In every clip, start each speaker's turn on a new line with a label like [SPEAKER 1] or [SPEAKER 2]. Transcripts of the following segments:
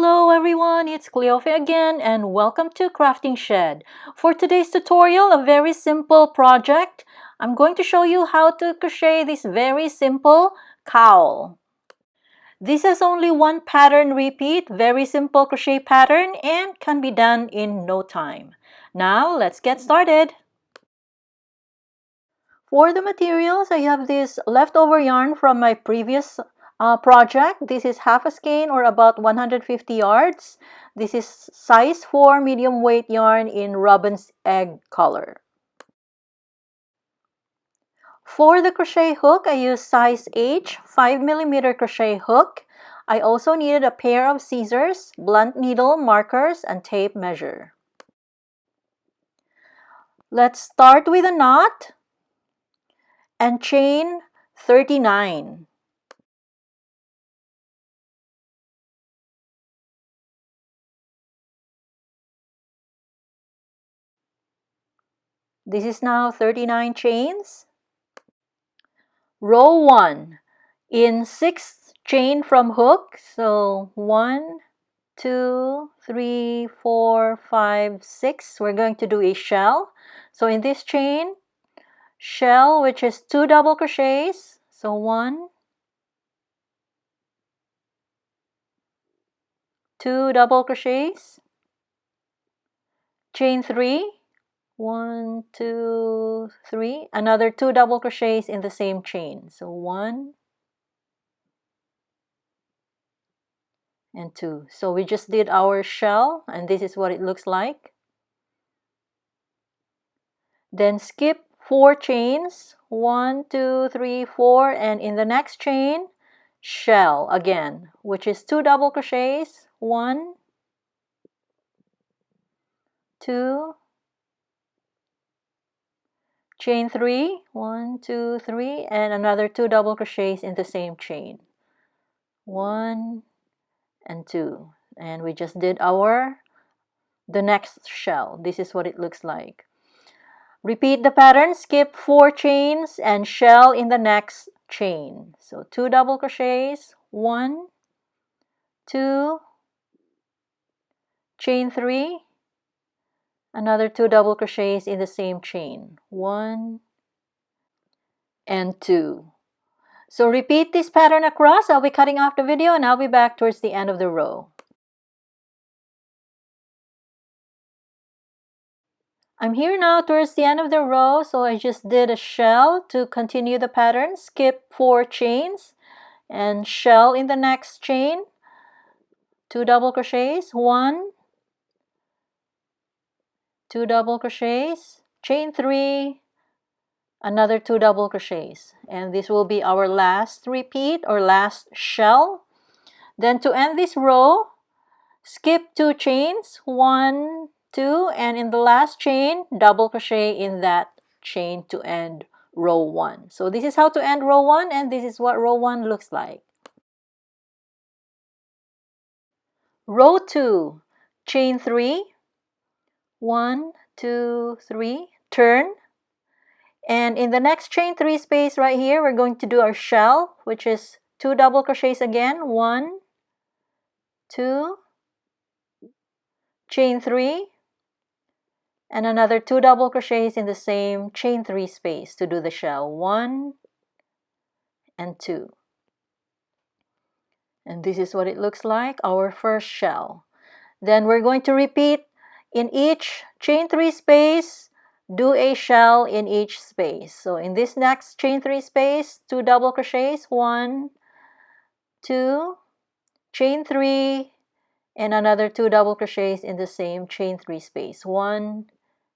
[SPEAKER 1] Hello everyone, it's Cleofe again and welcome to Crafting Shed. For today's tutorial, a very simple project. I'm going to show you how to crochet this very simple cowl. This has only one pattern repeat, very simple crochet pattern, and can be done in no time. Now let's get started. For the materials, I have this leftover yarn from my previous project. This is half a skein or about 150 yards. This is size 4 medium weight yarn in robin's egg color. For the crochet hook, I use size H 5mm crochet hook. I also needed a pair of scissors, blunt needle, markers, and tape measure. Let's start with a knot and chain 39. This is now 39 chains. Row 1 in 6th chain from hook. So 1, 2, 3, 4, 5, 6. We're going to do a shell. So in this chain, shell, which is 2 double crochets. So 1, 2 double crochets. Chain 3. 1, 2, 3. Another 2 double crochets in the same chain. So 1 and 2. So we just did our shell, and this is what it looks like. Then skip 4 chains. 1, 2, 3, 4, and in the next chain, shell again, which is 2 double crochets. 1, 2. Chain 3, 1, 2, 3, and another 2 double crochets in the same chain. 1 and 2. And we just did the next shell. This is what it looks like. Repeat the pattern, skip 4 chains and shell in the next chain. So 2 double crochets, 1, 2, chain 3, another 2 double crochets in the same chain, 1 and 2. So repeat this pattern across. I'll be cutting off the video and I'll be back towards the end of the row. I'm here now towards the end of the row, so I just did a shell to continue the pattern. Skip 4 chains and shell in the next chain. 2 double crochets, 1, 2 double crochets, chain 3, another 2 double crochets, and this will be our last repeat or last shell. Then to end this row, skip 2 chains, 1, 2, and in the last chain, double crochet in that chain to end row 1. So this is how to end row 1, and this is what row 1 looks like. Row 2, chain 3, 1, 2, 3, turn, and in the next chain 3 space right here, we're going to do our shell, which is 2 double crochets again, 1, 2, chain 3, and another 2 double crochets in the same chain 3 space to do the shell, 1 and 2. And this is what it looks like, our first shell. Then we're going to repeat in each chain 3 space, do a shell in each space. So in this next chain 3 space, 2 double crochets, 1, 2, chain 3, and another 2 double crochets in the same chain 3 space, 1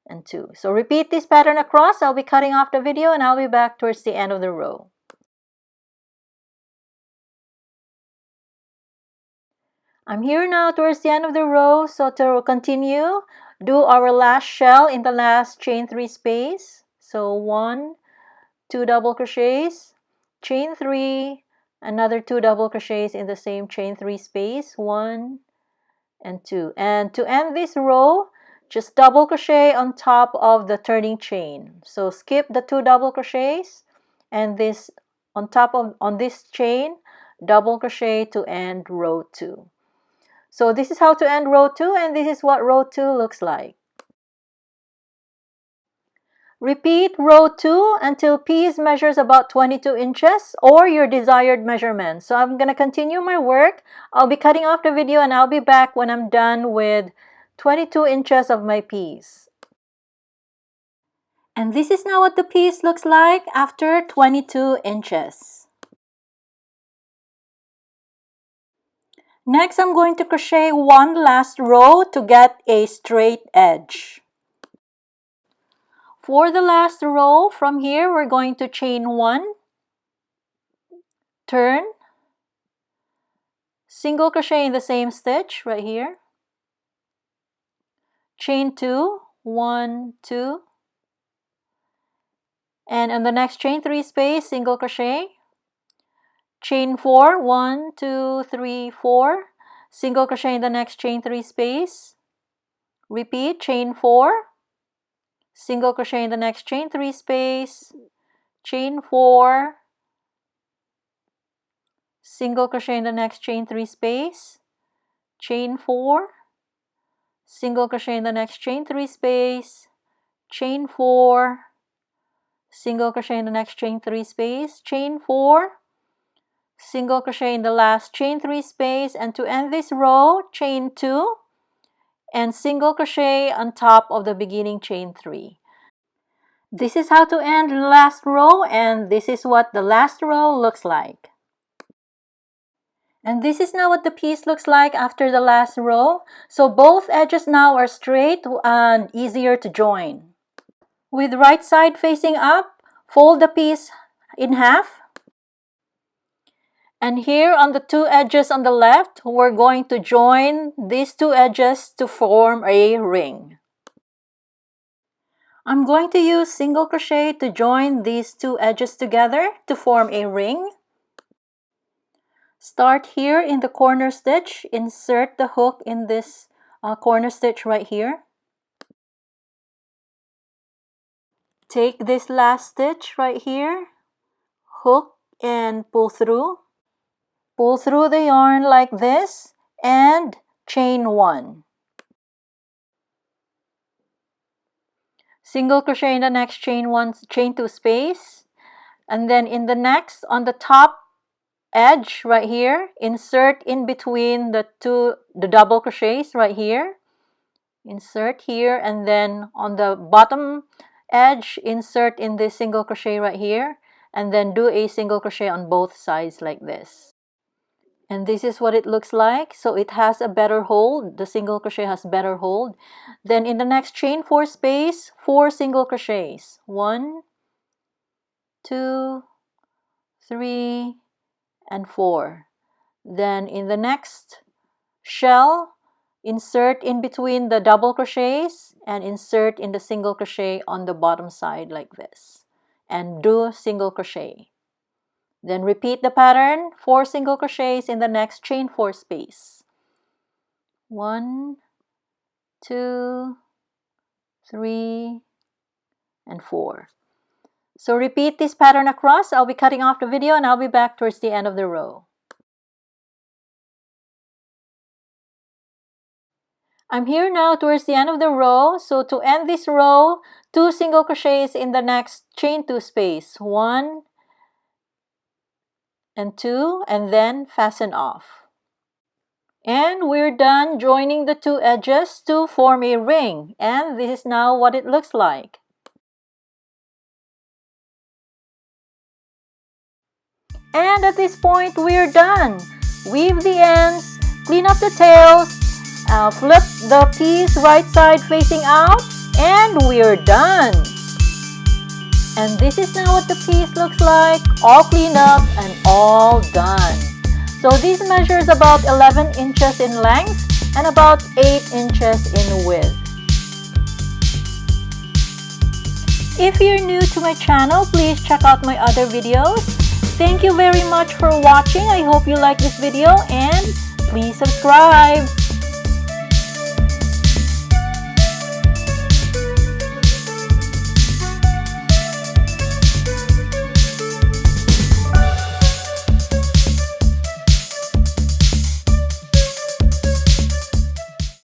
[SPEAKER 1] and 2. So repeat this pattern across. I'll be cutting off the video and I'll be back towards the end of the row. I'm here now towards the end of the row, so to continue, do our last shell in the last chain 3 space. So 1, 2 double crochets, chain 3, another 2 double crochets in the same chain 3 space, 1 and 2. And to end this row, just double crochet on top of the turning chain. So skip the 2 double crochets, and this on this chain, double crochet to end row 2. So this is how to end row 2, and this is what row 2 looks like. Repeat row 2 until piece measures about 22 inches or your desired measurement. So I'm going to continue my work. I'll be cutting off the video and I'll be back when I'm done with 22 inches of my piece. And this is now what the piece looks like after 22 inches. Next, I'm going to crochet one last row to get a straight edge. For the last row from here, we're going to chain 1, turn, single crochet in the same stitch right here, chain 2, 1, 2, and in the next chain 3 space, single crochet, chain 4, 1, 2, 3, 4, single crochet in the next chain 3 space, repeat, chain 4, single crochet in the next chain 3 space, chain 4, single crochet in the next chain 3 space, chain 4, single crochet in the next chain 3 space, chain 4, single crochet in the next chain 3 space, chain 4, single crochet in the last chain 3 space, and to end this row, chain 2, and single crochet on top of the beginning chain 3. This is how to end the last row, and this is what the last row looks like. And this is now what the piece looks like after the last row. So both edges now are straight and easier to join. With right side facing up, fold the piece in half. And here on the 2 edges on the left, we're going to join these 2 edges to form a ring. I'm going to use single crochet to join these 2 edges together to form a ring. Start here in the corner stitch, insert the hook in this corner stitch right here. Take this last stitch right here, hook and pull through. Pull through the yarn like this and chain 1. Single crochet in the next chain 2 space, and then in the next on the top edge right here, insert in between the double crochets right here, insert here, and then on the bottom edge, insert in this single crochet right here, and then do a single crochet on both sides like this. And this is what it looks like. So it has a better hold. The single crochet has better hold. Then in the next chain 4 space, 4 single crochets. 1, 2, 3, and 4. Then in the next shell, insert in between the double crochets and insert in the single crochet on the bottom side like this. And do single crochet. Then repeat the pattern, 4 single crochets in the next chain 4 space. 1, 2, 3, and 4. So repeat this pattern across. I'll be cutting off the video and I'll be back towards the end of the row. I'm here now towards the end of the row. So to end this row, 2 single crochets in the next chain 2 space. 1 and 2, and then fasten off. And we're done joining the 2 edges to form a ring. And this is now what it looks like. And at this point, we're done. Weave the ends, clean up the tails, flip the piece right side facing out, and we're done. And this is now what the piece looks like, all cleaned up and all done. So this measures about 11 inches in length and about 8 inches in width. If you're new to my channel, please check out my other videos. Thank you very much for watching. I hope you like this video and please subscribe.